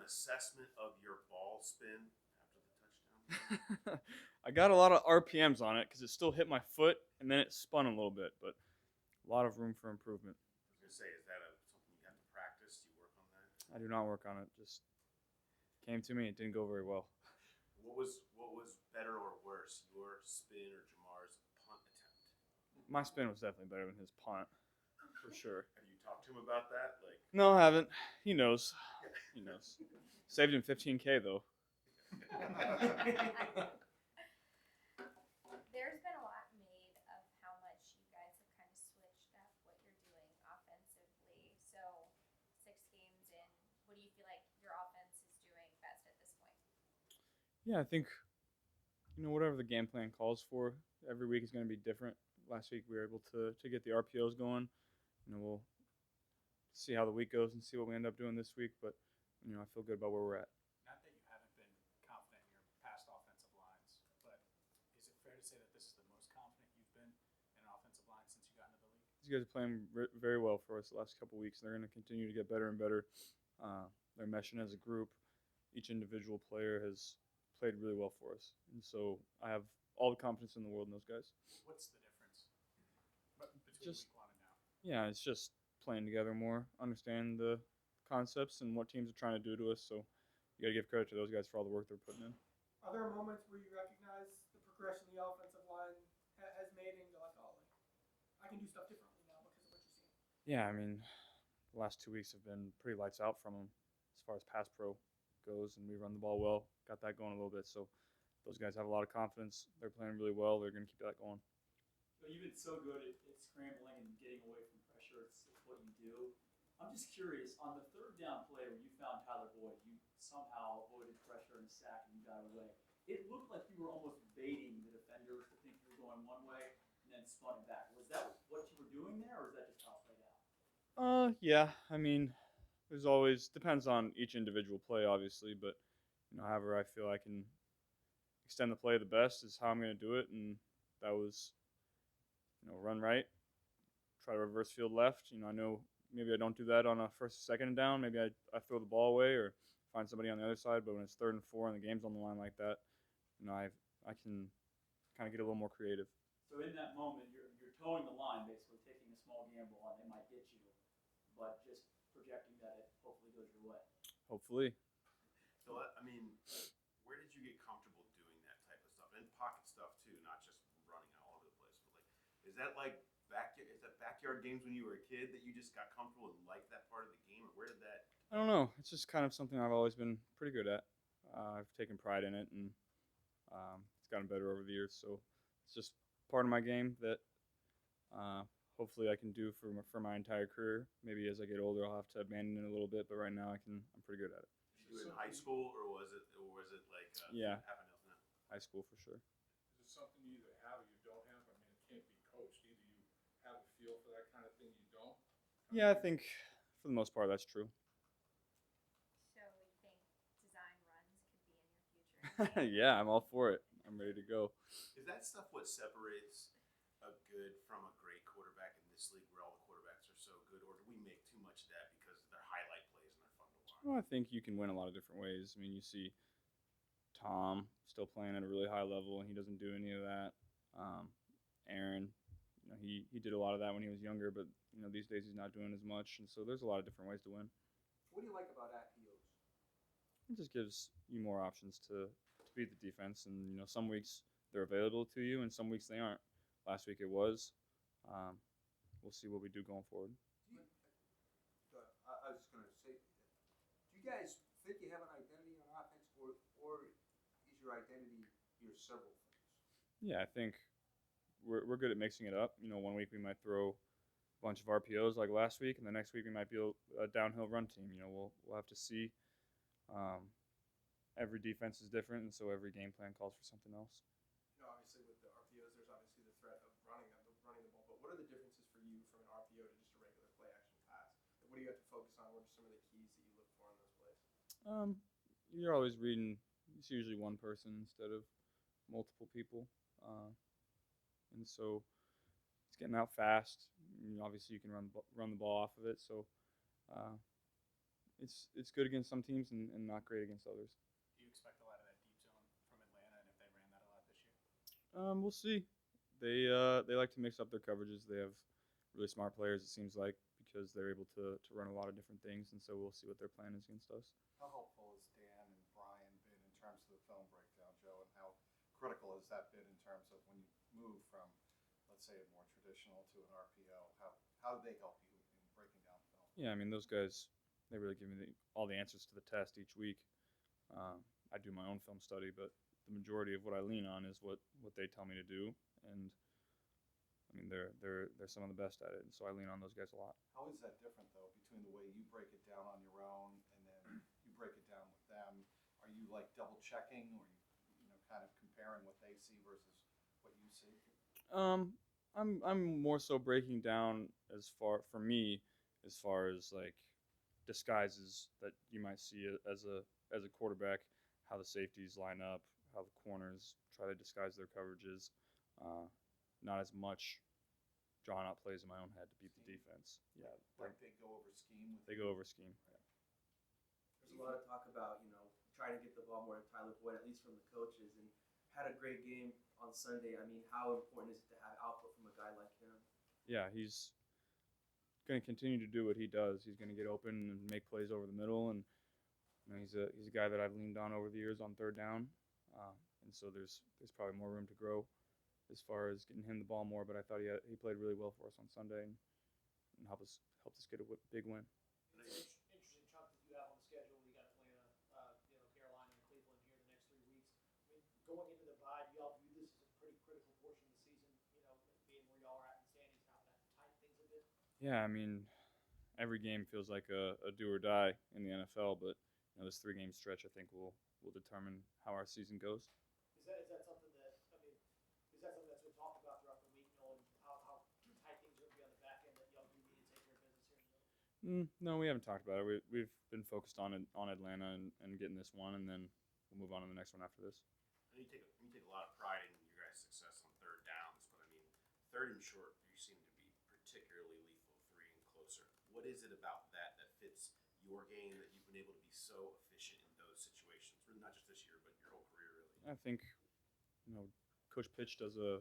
assessment of your ball spin after the touchdown? I got a lot of RPMs on it because it still hit my foot and then it spun a little bit, but a lot of room for improvement. I was gonna say, is that something you have to practice? Do you work on that? I do not work on it. Just came to me. It didn't go very well. What was better or worse, your spin or Jamar's punt attempt? My spin was definitely better than his punt, for sure. Have you talked to him about that? Like, No, I haven't. He knows. He knows. Saved him 15K though. There's been a lot made of how much you guys have kind of switched up what you're doing offensively. So, 6 games in, what do you feel like your offense is doing best at this point? Yeah, I think whatever the game plan calls for, every week is going to be different. Last week we were able to get the RPOs going. We'll see how the week goes and see what we end up doing this week. But I feel good about where we're at. Not that you haven't been confident in your past offensive lines, but is it fair to say that this is the most confident you've been in an offensive line since you got into the league? These guys are playing very well for us the last couple of weeks. They're going to continue to get better and better. They're meshing as a group. Each individual player has played really well for us, and so I have all the confidence in the world in those guys. What's the difference between Just week 1 and now? yeah, it's just playing together more, understanding the concepts and what teams are trying to do to us. So you got to give credit to those guys for all the work they're putting in. Are there moments where you recognize the progression the offensive line has made and you're like, oh, I can do stuff differently now because of what you're seeing? Yeah, I mean, the last 2 weeks have been pretty lights out from them as far as pass pro goes, and we run the ball well. Got that going a little bit, so those guys have a lot of confidence. They're playing really well. They're going to keep that going. So you've been so good at scrambling and getting away from pressure. It's what you do. I'm just curious, on the third down play where you found Tyler Boyd, you somehow avoided pressure and a sack and you got away. It looked like you were almost baiting the defenders to think you were going one way and then spun it back. Was that what you were doing there, or is that just how it played out? Yeah. I mean, there's always depends on each individual play, obviously, but however I feel I can extend the play the best is how I'm going to do it, and that was, run right, try to reverse field left. I know maybe I don't do that on a first or second and down. Maybe I throw the ball away or find somebody on the other side. But when it's 3rd and 4 and the game's on the line like that, I can kind of get a little more creative. So in that moment, you're towing the line, basically taking a small gamble on they might get you, but just projecting that it hopefully goes your way. Hopefully. So, I mean, where did you get comfortable doing that type of stuff? And pocket stuff, too, not just running all over the place. But, is that backyard games when you were a kid that you just got comfortable and liked that part of the game? Or where did that I don't know. It's just kind of something I've always been pretty good at. I've taken pride in it, and it's gotten better over the years. So it's just part of my game that hopefully I can do for my entire career. Maybe as I get older, I'll have to abandon it a little bit, but right now I'm pretty good at it. Did you do it in high school, or was it like Yeah. happened now? High school for sure. Is it something you either have or you don't have? I mean, it can't be coached. Either you have a feel for that kind of thing, you don't. Yeah, I think for the most part that's true. So, you think design runs could be in your future? Yeah, I'm all for it. I'm ready to go. Is that stuff what separates a good from a great quarterback in this league, where all the quarterbacks are so good, or do we make too much of that because they're highlight plays and they're fun to watch? Well, I think you can win a lot of different ways. I mean, you see Tom still playing at a really high level, and he doesn't do any of that. Aaron, he did a lot of that when he was younger, but these days he's not doing as much, and so there's a lot of different ways to win. What do you like about RPOs? It just gives you more options to beat the defense, and some weeks they're available to you, and some weeks they aren't. Last week it was. We'll see what we do going forward. I was just going to say, do you guys think you have an identity on offense, or is your identity your several things? Yeah, I think we're good at mixing it up. 1 week we might throw a bunch of RPOs like last week, and the next week we might be a downhill run team. We'll have to see. Every defense is different, and so every game plan calls for something else. Obviously with the RPOs, there's obviously the threat of running the ball. But what are the differences for you from an RPO to just a regular play action pass? What do you have to focus on? What are some of the keys that you look for in those plays? You're always reading. It's usually one person instead of multiple people, and so it's getting out fast. Obviously, you can run the ball off of it. So it's good against some teams and not great against others. Do you expect a lot of that deep zone from Atlanta, and if they ran that a lot this year? We'll see. They like to mix up their coverages. They have really smart players, it seems like, because they're able to run a lot of different things, and so we'll see what their plan is against us. How helpful has Dan and Brian been in terms of the film breakdown, Joe, and how critical has that been in terms of when you move from, let's say, a more traditional to an RPO? How do they help you in breaking down film? Yeah, I mean, those guys, they really give me all the answers to the test each week. I do my own film study, but the majority of what I lean on is what they tell me to do, and I mean, they're some of the best at it, and so I lean on those guys a lot. How is that different, though, between the way you break it down on your own and then you break it down with them? Are you like double checking, or kind of comparing what they see versus what you see? I'm more so breaking down for me as far as like disguises that you might see as a quarterback, how the safeties line up, how the corners try to disguise their coverages. Not as much drawing out plays in my own head to beat the defense. Yeah, Like they go over scheme? They go over scheme. Yeah. There's a lot of talk about, trying to get the ball more to Tyler Boyd, at least from the coaches, and had a great game on Sunday. I mean, how important is it to have output from a guy like him? Yeah, he's going to continue to do what he does. He's going to get open and make plays over the middle, and he's a guy that I've leaned on over the years on third down, and so there's probably more room to grow as far as getting him the ball more. But I thought he played really well for us on Sunday and helped us get a big win. Interesting chunk that you have on the schedule. You got Atlanta, Carolina, and Cleveland here the next 3 weeks. I mean, going into the bye, do y'all view this as a pretty critical portion of the season? Being where y'all are at in the standings, how that tighten things a bit. Yeah, I mean, every game feels like a do or die in the NFL, but this 3-game stretch I think will determine how our season goes. Is that something that is that something that's been talked about throughout the week, and how tight things are going to be on the back end that y'all do need to take care of business here in the middle? No, we haven't talked about it. We've been focused on Atlanta and getting this one, and then we'll move on to the next one after this. And you take a lot of pride in your guys' success on third downs, but I mean, third and short, you seem to be particularly lethal, 3 and closer. What is it about that fits your game that you've been able to be so efficient in those situations? Really, not just this year, but your whole career, really. I think, Coach Pitch does a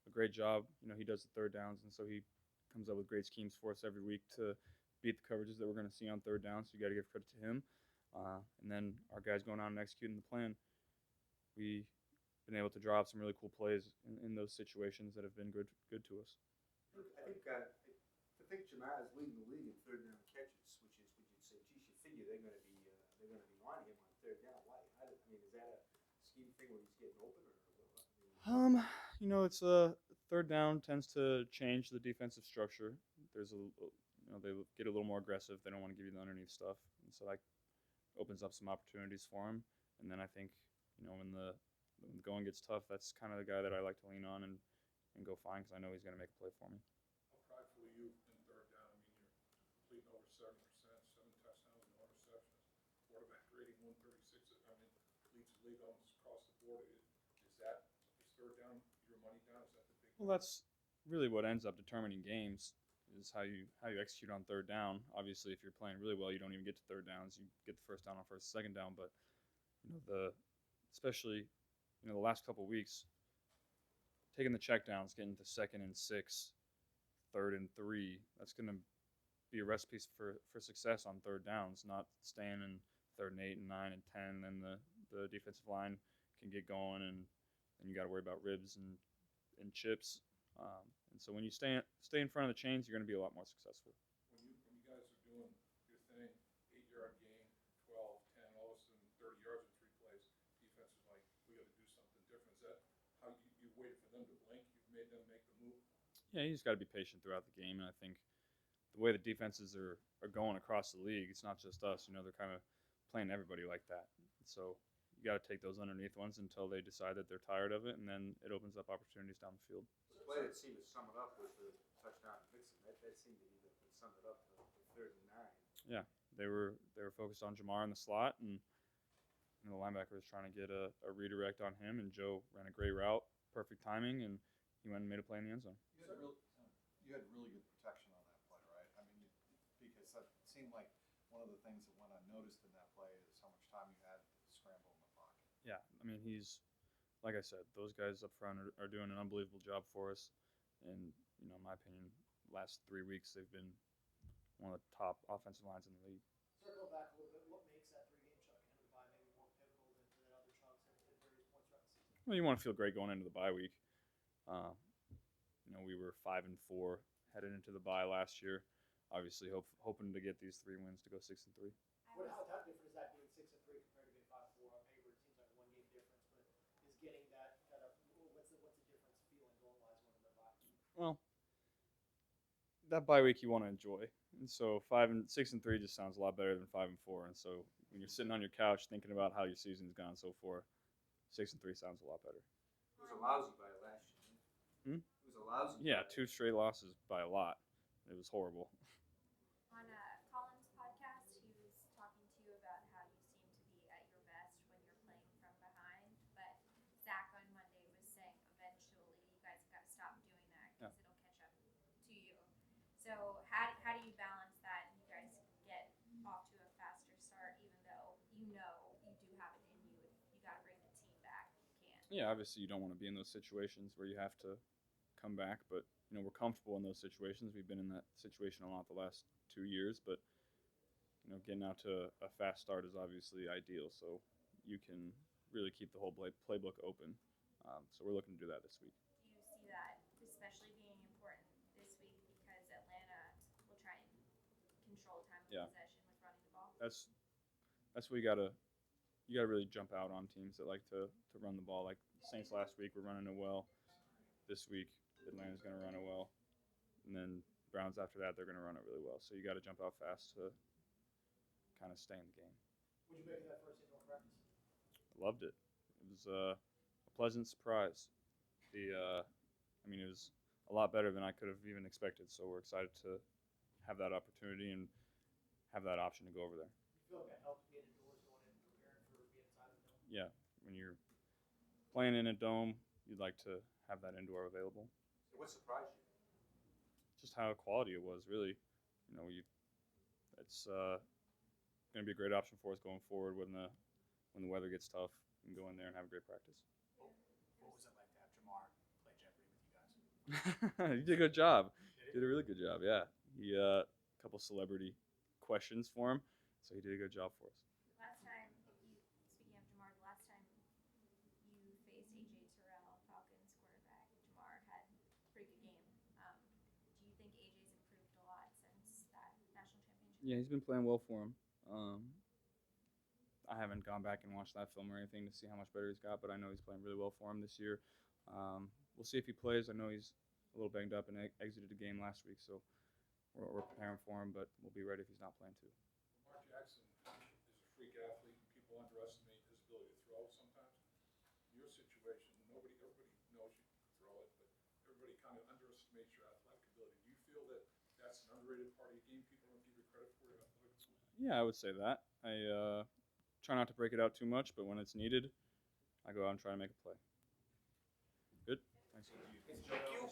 great job. He does the third downs, and so he comes up with great schemes for us every week to beat the coverages that we're going to see on third down. So you got to give credit to him. And then our guys going on and executing the plan. We've been able to draw up some really cool plays in those situations that have been good to us. I think Jamar is leading the league in third down catches, which is, would you say, geez, you figure they're going to be on him on third down. Why? Is that a scheme thing when he's getting open, or what? It's a third down tends to change the defensive structure. There's they get a little more aggressive. They don't want to give you the underneath stuff, and so that opens up some opportunities for him. And then I think, when the going gets tough, that's kind of the guy that I like to lean on and go find, because I know he's going to make a play for me. How prideful are you in third down? I mean, you're completing over 70%, 7 touchdowns, no interceptions, quarterback rating 136. I mean, leads the league almost across the board. Is third down your money down? Is that the big? Well, that's really what ends up determining games, is how you execute on third down. Obviously, if you're playing really well, you don't even get to third downs. You get the first down on first, second down. But especially the last couple of weeks, taking the checkdowns, getting to 2nd and 6, 3rd and 3, that's going to be a recipe for success on third downs, not staying in 3rd and 8 and 9 and 10. Then the defensive line can get going, and you got to worry about ribs and chips. And so when you stay in front of the chains, you're going to be a lot more successful. When you guys are doing your thing, 8-yard gain, 12, 10, all of a sudden 30 yards in 3 plays, defense is like, we got to do something different. Is that how you waited for them to blink? You've made them make the move? Yeah, you just got to be patient throughout the game, and I think the way the defenses are going across the league, it's not just us. They're kind of playing everybody like that. So you got to take those underneath ones until they decide that they're tired of it, and then it opens up opportunities down the field. The play that seemed to sum it up was the touchdown to Mixon. That seemed to be that summed it up to 3rd and 9. Yeah, they were focused on Jamar in the slot, and the linebacker was trying to get a redirect on him, and Joe ran a great route, perfect timing, and he went and made a play in the end zone. You had really good protection on that play, right? I mean, because it seemed like one of the things that went unnoticed in that play is how much time you had to scramble in the pocket. Yeah, I mean, like I said, those guys up front are doing an unbelievable job for us. And, in my opinion, last 3 weeks, they've been one of the top offensive lines in the league. Circling back a little bit, what makes that three-game chunk into the bye maybe more pivotal than other chunks at various points throughout the season? Well, you want to feel great going into the bye week. We were 5-4 headed into the bye last year. Obviously, hoping to get these 3 wins to go 6-3. How different is that being 6-3 compared to being 5-4 on paper? It seems like a one-game difference, but is getting that kind of what's the difference feeling going wise going into the bye? Well, that bye week you want to enjoy, and so 6-3 just sounds a lot better than 5-4. And so when you're sitting on your couch thinking about how your season's gone so far, 6-3 sounds a lot better. It was a lousy bye last year. Hmm? It was a lousy. Yeah, bye. 2 straight losses by a lot. It was horrible. On Colin's podcast, he was talking to you about how you seem to be at your best when you're playing from behind. But Zach on Monday was saying eventually you guys got to stop doing that because it'll catch up to you. So how do you balance that and you guys get off to a faster start even though you do have it in you? If you got to bring the team back, you can. Yeah, obviously you don't want to be in those situations where you have to come back, but we're comfortable in those situations. We've been in that situation a lot the last 2 years, but getting out to a fast start is obviously ideal, so you can really keep the whole playbook open. So we're looking to do that this week. Do you see that especially being important this week because Atlanta will try and control time of possession with running the ball? That's what you gotta really jump out on teams that like to run the ball. Like Saints last week were running it well. This week Atlanta's going to run it well, and then Browns after that they're going to run it really well. So you got to jump out fast to kind of stay in the game. Would you make of that first indoor practice? Loved it. It was a pleasant surprise. It was a lot better than I could have even expected. So we're excited to have that opportunity and have that option to go over there. You feel like that helps being indoors going in and preparing for being inside of the dome? Yeah, when you're playing in a dome, you'd like to have that indoor available. So what surprised you? Just how quality it was, really. It's going to be a great option for us going forward when the weather gets tough. We can go in there and have a great practice. What was it like to have Jamar play Jeopardy with you guys? He did a good job. Did a really good job. Yeah, he a couple celebrity questions for him, so he did a good job for us. Speaking of Jamar, the last time you faced AJ Terrell, Falcons quarterback, Jamar had a pretty good game. Do you think AJ's improved a lot since that national championship? Yeah, he's been playing well for him. I haven't gone back and watched that film or anything to see how much better he's got, but I know he's playing really well for him this year. We'll see if he plays. I know he's a little banged up and exited the game last week, so we're preparing for him, but we'll be ready if he's not playing too. Mark Jackson is a freak athlete, and people underestimate his ability to throw sometimes. In your situation, everybody knows you can throw it, but everybody kind of underestimates your athletic ability. Do you feel that that's an underrated part of your game? People don't give you credit for your athletic ability? Yeah, I would say that. I try not to break it out too much, but when it's needed, I go out and try to make a play. Good. Thanks. Thank you.